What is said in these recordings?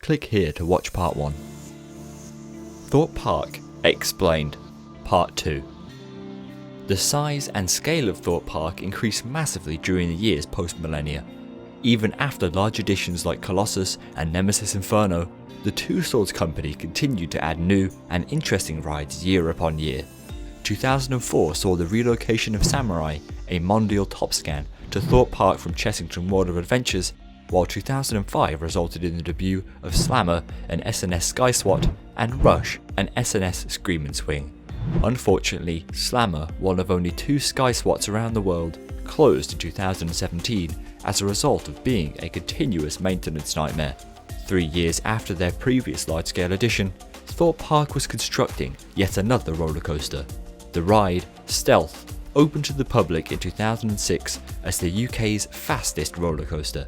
Click here to watch part 1. Thorpe Park Explained, Part 2. The size and scale of Thorpe Park increased massively during the years post-millennia. Even after large additions like Colossus and Nemesis Inferno, the Two Swords Company continued to add new and interesting rides year upon year. 2004 saw the relocation of Samurai, a Mondial top scan, to Thorpe Park from Chessington World of Adventures, while 2005 resulted in the debut of Slammer, an SNS Sky SWAT, and Rush, an SNS Scream and Swing. Unfortunately, Slammer, one of only 2 Sky SWATs around the world, closed in 2017 as a result of being a continuous maintenance nightmare. 3 years after their previous large-scale addition, Thorpe Park was constructing yet another roller coaster. The ride, Stealth, opened to the public in 2006 as the UK's fastest roller coaster.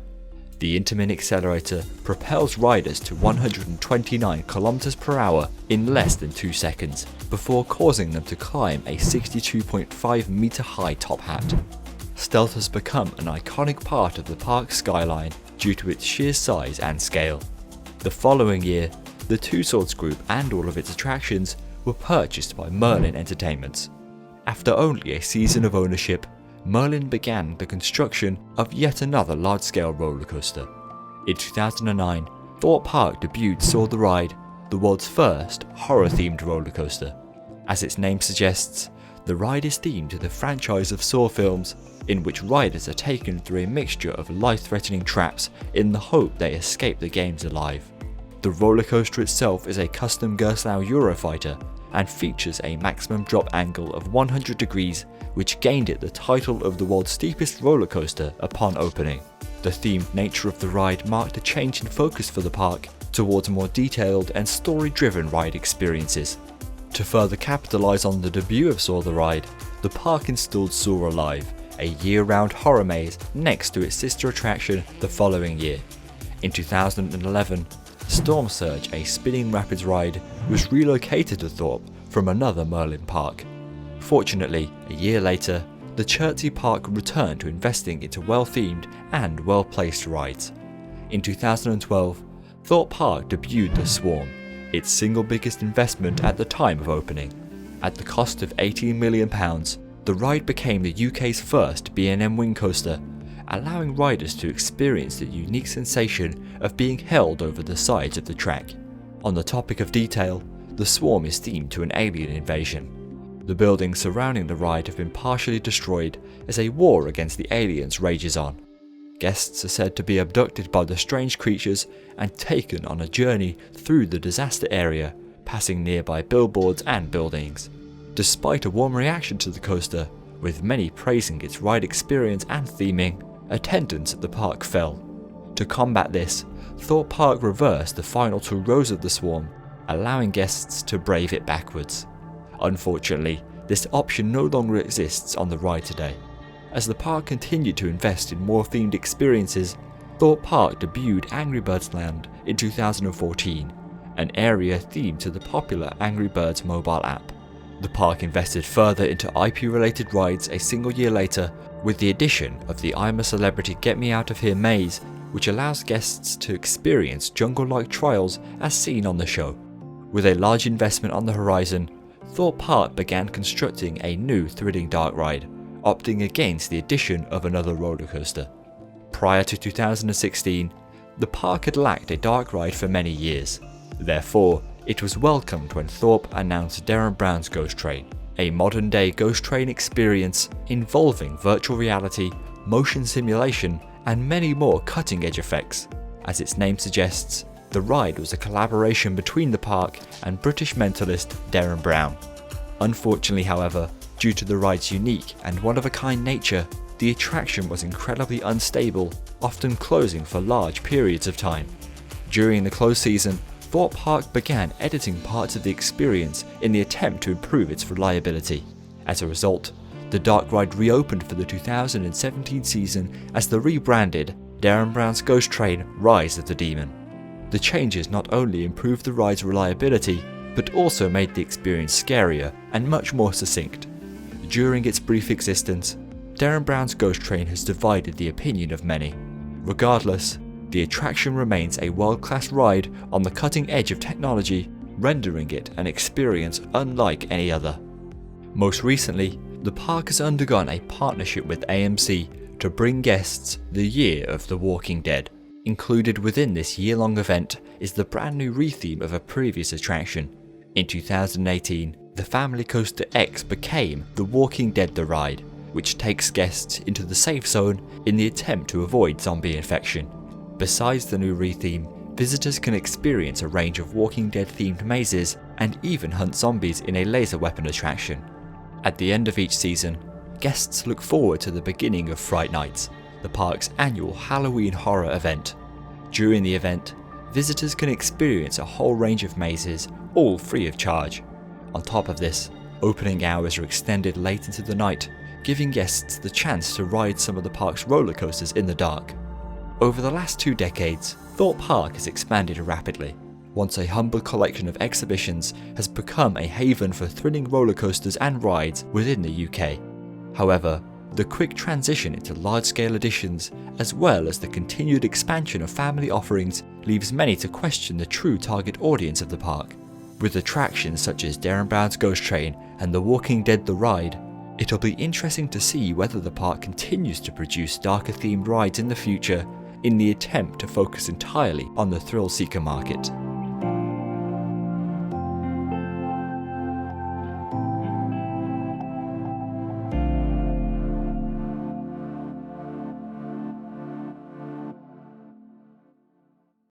The Intamin accelerator propels riders to 129 km per hour in less than 2 seconds, before causing them to climb a 62.5 meter high top hat. Stealth has become an iconic part of the park's skyline due to its sheer size and scale. The following year, the Two Swords Group and all of its attractions were purchased by Merlin Entertainments. After only a season of ownership, Merlin began the construction of yet another large-scale roller coaster. In 2009, Thorpe Park debuted Saw the Ride, the world's first horror-themed roller coaster. As its name suggests, the ride is themed to the franchise of Saw films, in which riders are taken through a mixture of life-threatening traps in the hope they escape the games alive. The roller coaster itself is a custom Gerstlauer Eurofighter and features a maximum drop angle of 100 degrees, which gained it the title of the world's steepest roller coaster upon opening. The themed nature of the ride marked a change in focus for the park towards more detailed and story-driven ride experiences. To further capitalise on the debut of Saw the Ride, the park installed Saw Alive, a year-round horror maze next to its sister attraction the following year. In 2011, Storm Surge, a spinning rapids ride, was relocated to Thorpe from another Merlin park. Fortunately, a year later, the Chertsey Park returned to investing into well-themed and well-placed rides. In 2012, Thorpe Park debuted the Swarm, its single biggest investment at the time of opening. At the cost of £18 million, the ride became the UK's first B&M wing coaster, allowing riders to experience the unique sensation of being held over the sides of the track. On the topic of detail, the Swarm is themed to an alien invasion. The buildings surrounding the ride have been partially destroyed as a war against the aliens rages on. Guests are said to be abducted by the strange creatures and taken on a journey through the disaster area, passing nearby billboards and buildings. Despite a warm reaction to the coaster, with many praising its ride experience and theming, attendance at the park fell. To combat this, Thorpe Park reversed the final 2 rows of the Swarm, allowing guests to brave it backwards. Unfortunately, this option no longer exists on the ride today. As the park continued to invest in more themed experiences, Thorpe Park debuted Angry Birds Land in 2014, an area themed to the popular Angry Birds mobile app. The park invested further into IP-related rides a single year later with the addition of the I'm a Celebrity Get Me Out of Here maze, which allows guests to experience jungle-like trials as seen on the show. With a large investment on the horizon, Thorpe Park began constructing a new thrilling dark ride, opting against the addition of another roller coaster. Prior to 2016, the park had lacked a dark ride for many years. Therefore, it was welcomed when Thorpe announced Derren Brown's Ghost Train, a modern-day ghost train experience involving virtual reality, motion simulation, and many more cutting-edge effects. As its name suggests, the ride was a collaboration between the park and British mentalist Derren Brown. Unfortunately, however, due to the ride's unique and one-of-a-kind nature, the attraction was incredibly unstable, often closing for large periods of time. During the close season, Thorpe Park began editing parts of the experience in the attempt to improve its reliability. As a result, the dark ride reopened for the 2017 season as the rebranded Derren Brown's Ghost Train Rise of the Demon. The changes not only improved the ride's reliability, but also made the experience scarier and much more succinct. During its brief existence, Derren Brown's Ghost Train has divided the opinion of many. Regardless, the attraction remains a world-class ride on the cutting edge of technology, rendering it an experience unlike any other. Most recently, the park has undergone a partnership with AMC to bring guests the Year of the Walking Dead. Included within this year-long event is the brand new retheme of a previous attraction. In 2018, the Family Coaster X became The Walking Dead The Ride, which takes guests into the safe zone in the attempt to avoid zombie infection. Besides the new retheme, visitors can experience a range of Walking Dead themed mazes and even hunt zombies in a laser weapon attraction. At the end of each season, guests look forward to the beginning of Fright Nights, the park's annual Halloween horror event. During the event, visitors can experience a whole range of mazes, all free of charge. On top of this, opening hours are extended late into the night, giving guests the chance to ride some of the park's roller coasters in the dark. Over the last 2 decades, Thorpe Park has expanded rapidly. Once a humble collection of exhibitions has become a haven for thrilling roller coasters and rides within the UK. However, the quick transition into large-scale additions, as well as the continued expansion of family offerings, leaves many to question the true target audience of the park. With attractions such as Derren Brown's Ghost Train and The Walking Dead The Ride, it'll be interesting to see whether the park continues to produce darker themed rides in the future in the attempt to focus entirely on the thrill-seeker market.